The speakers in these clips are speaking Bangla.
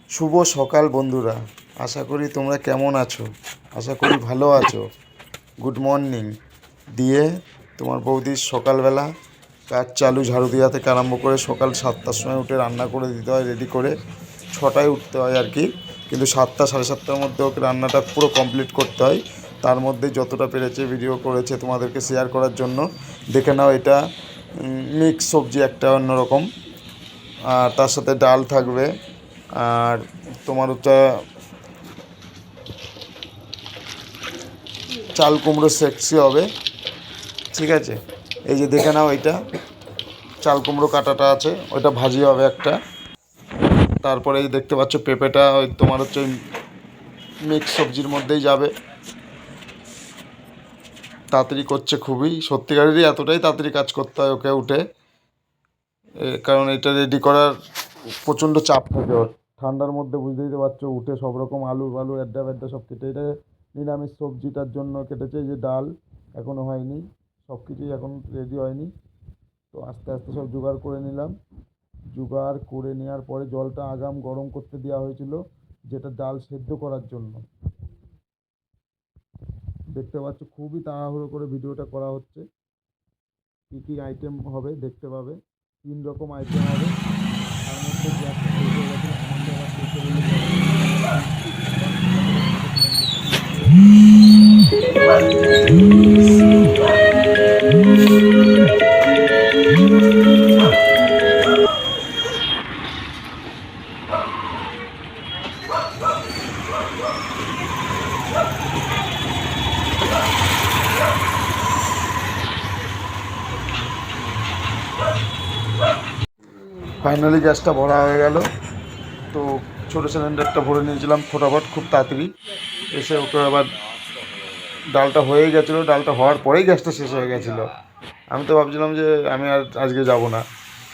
শুভ সকাল বন্ধুরা, আশা করি তোমরা কেমন আছো। আশা করি ভালো আছো। গুড মর্নিং দিয়ে তোমার বৌদির সকালবেলা কাজ চালু, ঝাড়ু দেওয়া থেকে আরম্ভ করে সকাল 7টার সময় উঠে রান্না করে দিতে হয়, রেডি করে 6টায় উঠতে হয় আর কি। কিন্তু 7টা সাড়ে 7টার মধ্যে ওকে রান্নাটা পুরো কমপ্লিট করতে হয়। তার মধ্যে যতটা পেরেছে ভিডিও করেছে তোমাদেরকে শেয়ার করার জন্য। দেখে নাও, এটা মিক্স সবজি একটা অন্যরকম, আর তার সাথে ডাল থাকবে। আর তোমার ওটা চাল কুমড়ো সেক্সি হবে, ঠিক আছে। এই যে দেখে নাও, এটা চাল কুমড়ো কাটাটা আছে, ওইটা ভাজি হবে একটা। তারপরে এই দেখতে পাচ্ছ পেঁপেটা ওই তোমার হচ্ছে মিক্স সবজির মধ্যেই যাবে। তাড়াতাড়ি করছে খুবই, সত্যিকারেরই এতটাই তাড়াতাড়ি কাজ করতে হয় ওকে উঠে, কারণ এটা রেডি করার প্রচণ্ড চাপ থাকে ওর। ঠান্ডার মধ্যে বুঝতেই তো পারছো, উঠে সব রকম আলু ফালু অ্যাড্ডা ফ্যাড্ডা সব কেটে, এটা নিরামিষ সবজিটার জন্য কেটেছে। এই যে ডাল এখনও হয়নি, সব কিছুই এখন রেডি হয়নি। তো আস্তে আস্তে সব জোগাড় করে নিলাম। জোগাড় করে নেওয়ার পরে জলটা আগাম গরম করতে দেওয়া হয়েছিল, যেটা ডাল সেদ্ধ করার জন্য। দেখতে পাচ্ছ খুবই তাড়াহুড়ো করে ভিডিওটা করা হচ্ছে। কী কী আইটেম হবে দেখতে পাবে। 3 রকম আইটেম হবে। তার মধ্যে গ্যাসটা শেষ হয়ে গেছিলো, আমাকে আবার শেষে বলে ফাইনালি গ্যাসটা ভরা হয়ে গেল। তো ছোটো সিলিন্ডারটা ভরে নিয়েছিলাম ফটাফট, খুব তাড়াতাড়ি এসে ওকে আবার ডালটা হয়ে গেছিলো। ডালটা হওয়ার পরেই গ্যাসটা শেষ হয়ে গেছিলো। আমি তো ভাবছিলাম যে আমি আর আজকে যাব না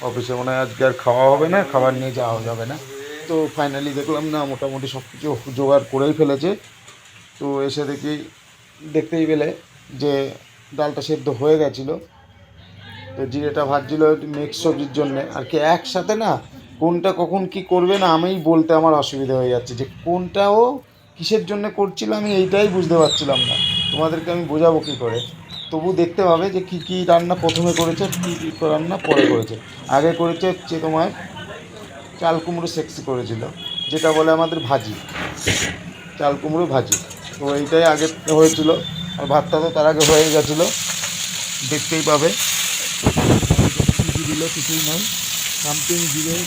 অফিসে, মনে হয় আজকে আর খাওয়া হবে না, খাবার নিয়ে যাওয়া যাবে না। তো ফাইনালি দেখলাম না, মোটামুটি সব কিছু জোগাড় করেই ফেলেছে। তো এসে দেখতেই পেলে যে ডালটা সেদ্ধ হয়ে গেছিলো। তো জিরেটা ভাজছিল একটু মিক্স সবজির জন্যে আর কি। একসাথে না কোনটা কখন কি করবে না, আমিই বলতে আমার অসুবিধা হয়ে যাচ্ছে যে কোনটা ও কিসের জন্য করছিল, আমি এইটাই বুঝতে পারছিলাম না। তোমাদেরকে আমি বোঝাবো কী করে। তবু দেখতে পাবে যে কী কী রান্না প্রথমে করেছে, কী কী রান্না পরে করেছে। আগে করেছে হচ্ছে তোমার চাল কুমড়ো সেক্সি করেছিল, যেটা বলে আমাদের ভাজি, চাল কুমড়ো ভাজি। তো এইটাই আগে হয়েছিল, আর ভাতটা তো তার আগে হয়ে গেছিলো, দেখতেই পাবে। দিল কিছুই নয়, সামথিং জিরে,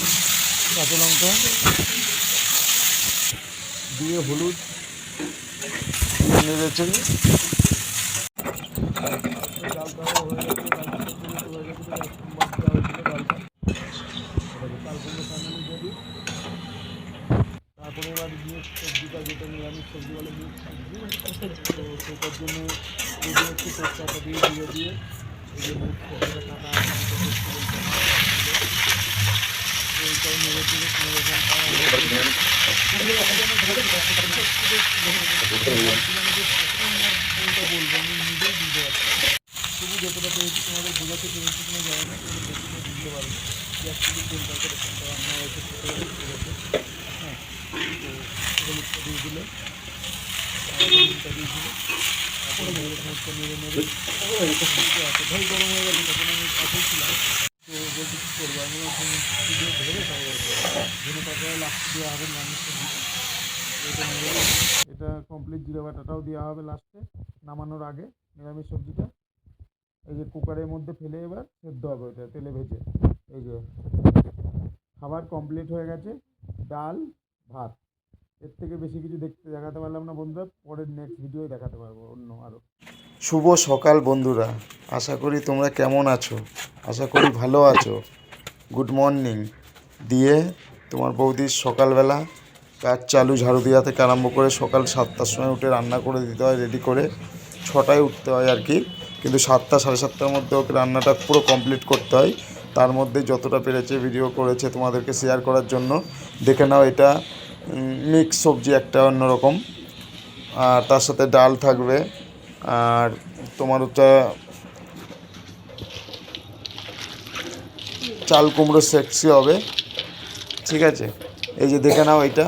কাঁচা লঙ্কা দিয়ে হলুদ নেড়েছে। ডালটাও হয়ে গেছে, হয়ে গেছে, সোমবার দেওয়া হয়েছিল ডালটা। চাল কুমড়ো ফাইনালি রেডি। তারপরে এবার দিয়ে সবজিটা, যেটা নিরামিষ সবজি বলে মিক্স সবজি, তো সেটার জন্য রেডি হচ্ছে। তেজপাতা দিয়ে দিয়ে দিয়ে এই যে মিক্স সবজিটা কাটা এইটাও নেড়ে চেড়ে বলবো, আমি নিজেই বুঝতে পারছি। তবু যতটা পেরেছি তোমাদের বোঝাতে পেরেছি কোনো জায়গা না, তুমি দেখে বুঝতে পারবে। গ্যাস থেকে তেলটা করে ফোনটা রান্না হয়েছে, ফুটে গেছে। হ্যাঁ, তো হলুদটা দিয়ে দিলে, হলুদটা দিয়ে দিলে, তারপরে নেড়ে সমস্ত নেড়ে এতটাই গরম হয়ে গেছে, তখন আমি কাছেই ছিলাম। তো বলতে কী করবো, আমি ভিডিও ধরে ধরে তারপরে লাস্টে দেওয়া হবে নিরামিষ সবজিটা। এটা নেড়ে এটা কমপ্লিট জিরে বাটাটাও দেওয়া হবে লাস্টে নামানোর আগে নিরামিষ সবজিটা। এই যে কুকারের মধ্যে ফেলে এবার সেদ্ধ হবে ওটা তেলে ভেজে। এই যে খাবার কমপ্লিট হয়ে গেছে, ডাল ভাত। এর থেকে বেশি কিছু দেখাতে পারলাম না বন্ধুরা, পরের নেক্সট ভিডিওয় দেখাতে পারবো অন্য আরও। শুভ সকাল বন্ধুরা, আশা করি তোমরা কেমন আছো। আশা করি ভালো আছো। গুড মর্নিং দিয়ে তোমার বৌদির সকালবেলা কাজ চালু, ঝাড়ু দেওয়া থেকে আরম্ভ করে সকাল 7টার সময় উঠে রান্না করে দিতে হয়, রেডি করে 6টায় উঠতে হয় আর কি। কিন্তু 7টা সাড়ে 7টার মধ্যে ওকে রান্নাটা পুরো কমপ্লিট করতে হয়। তার মধ্যে যতটা পেরেছে ভিডিও করেছে তোমাদেরকে শেয়ার করার জন্য। দেখে নাও, এটা মিক্স সবজি একটা অন্যরকম, আর তার সাথে ডাল থাকবে। আর তোমার ওটা চাল কুমড়ো সেক্সি হবে, ঠিক আছে। এই যে দেখে নাও, এইটা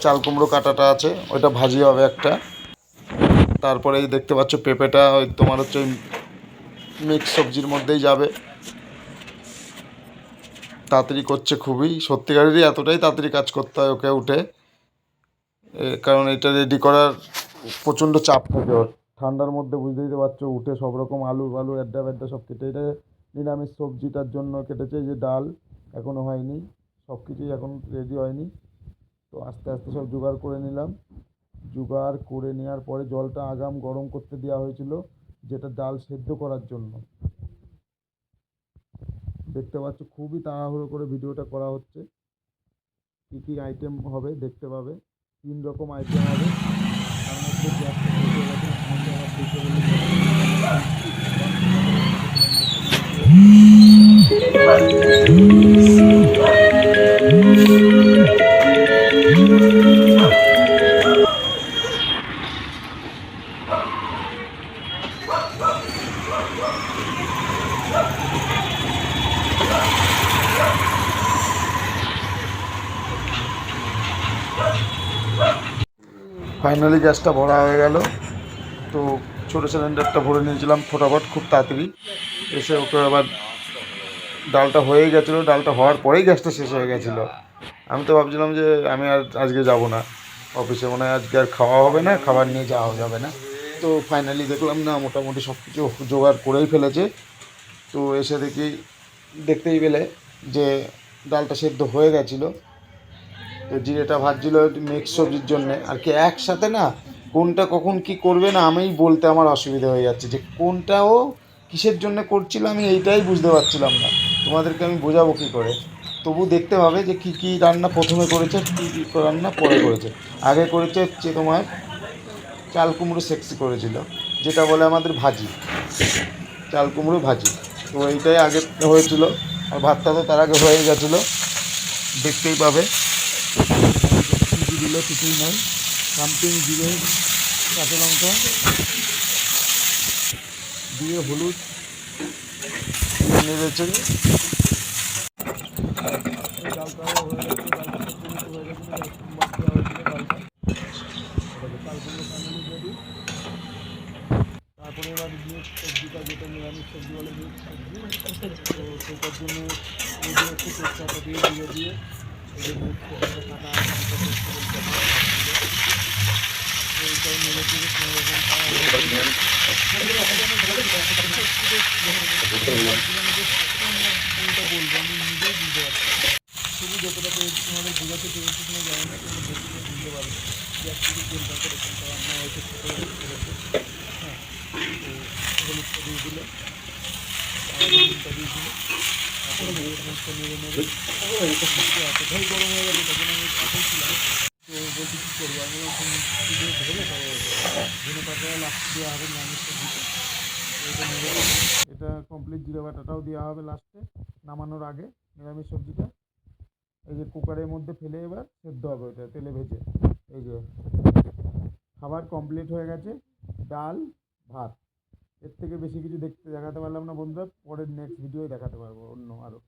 চাল কুমড়ো কাটাটা আছে, ওইটা ভাজি হবে একটা। তারপরে এই দেখতে পাচ্ছ পেঁপেটা ওই তোমার হচ্ছে মিক্স সবজির মধ্যেই যাবে। তাড়াতাড়ি করছে খুবই, সত্যিকারেরই এতটাই তাড়াতাড়ি কাজ করতে হয় ওকে উঠে, কারণ এটা রেডি করার প্রচণ্ড চাপ থাকে ওর। ঠান্ডার মধ্যে বুঝতেই তো পারছো, উঠে সব রকম আলু ফালু অ্যাড্ডা ফ্যাড্ডা সব কেটে, এটা নিরামিষ সবজিটার জন্য কেটেছে। এই যে ডাল এখনও হয়নি, সব কিছুই এখন রেডি হয়নি। তো আস্তে আস্তে সব জোগাড় করে নিলাম। জোগাড় করে নেওয়ার পরে জলটা আগাম গরম করতে দেওয়া হয়েছিল, যেটা ডাল সেদ্ধ করার জন্য। দেখতে পাচ্ছ খুবই তাড়াহুড়ো করে ভিডিওটা করা হচ্ছে। কী কী আইটেম হবে দেখতে পাবে, 3 রকম আইটেম হবে। তার মধ্যে গ্যাসটা শেষ হয়ে গেছে, আমাকে আবার দেখে ফাইনালি গ্যাসটা ভরা হয়ে গেল। তো ছোটো সিলিন্ডারটা ভরে নিয়েছিলাম ফটাফট খুব তাড়াতাড়ি, এসে ওকে আবার ডালটা হয়েই গেছিলো, ডালটা হওয়ার পরেই গ্যাসটা শেষ হয়ে গেছিলো। আমি তো ভাবছিলাম যে আমি আর আজকে যাব না অফিসে, মনে হয় আজকে আর খাওয়া হবে না, খাবার নিয়ে যাওয়া যাবে না। তো ফাইনালি দেখলাম না, মোটামুটি সব কিছু জোগাড় করেই ফেলেছে। তো এসে দেখতেই পেলে যে ডালটা সেদ্ধ হয়ে গেছিলো। তো জিরেটা ভাজছিল মিক্স সবজির জন্যে আর কি, একসাথে না কোনটা কখন কি করবে না আমি বলতে আমার অসুবিধা হয়ে যাচ্ছে, যে কোনটাও কিসের জন্য করছিল আমি এইটাই বুঝতে পারছিলাম না। তোমাদেরকে আমি বোঝাবো কী করে। তবু দেখতে হবে যে কী কী রান্না প্রথমে করেছে, কী কী রান্না পরে করেছে। আগে করেছে হচ্ছে তোমার চাল কুমড়ো সেক্সি করেছিল, যেটা বলে আমাদের ভাজি, চাল কুমড়ো ভাজি। তো এইটাই আগে হয়েছিল, আর ভাতটা তো তার আগে হয়ে গেছিলো, দেখতেই পাবে। কী দিল কিছুই নয়, সামথিং জিরে, কাঁচা লঙ্কা দিয়ে হলুদ দিয়ে নেড়েছে। ডালটাও হয়ে গেছে, ডালটা সেদ্ধ হয়ে গেছিলো, বাদ দেওয়া হয়েছিল ডালটা। চালগুলো ফাইনালি রেডি। তারপরে এবার মিক্স সবজিটা, যেটা নিরামিষ সবজি বলে মিক্স সবজি, তো সেটার জন্য রেডি হচ্ছে তেজপাতা দিয়ে জিরে দিয়ে এই যে মিক্স সবজিটা কাটা আছে এইটাই নেড়ে দিয়ে কোনো রকম কোনটা বলবো আমি নিজেই বুঝতে পারছি না। তবু যতটা পেরেছি তোমাদের বোঝাতে পেরেছি কিনা জানি না, কিন্তু দেখে বুঝতে পারবে যে অ্যাকচুয়ালি তেলটাকে এরকমটা রান্না হয়েছে ছোটো করেছে। হ্যাঁ, তো হলুদটা দিয়ে দিলে, নুনটা দিয়ে দিলে, তারপরে মুখটা নেড়ে নেড়ে এতটাই গরম হয়ে গেছে, তখন আমি পাশেই ছিলাম। তো বলছি কী করবো, আমি ধরে তবে ধনে পাতা লাস্ট দেওয়া হবে নিরামিষ সবজিতে। এটা নেড়ে এটা কমপ্লিট, জিরে বাটাটাও দেওয়া হবে লাস্টে নামানোর আগে নিরামিষ সবজিটা। এই যে কুকারের মধ্যে ফেলে এবার সেদ্ধ হবে ওটা তেলে ভেজে। এই যে খাবার কমপ্লিট হয়ে গেছে, ডাল ভাত। এর থেকে বেশি কিছু দেখাতে পারলাম না বন্ধুরা, পরের নেক্সট ভিডিওয় দেখাতে পারবো অন্য আরও।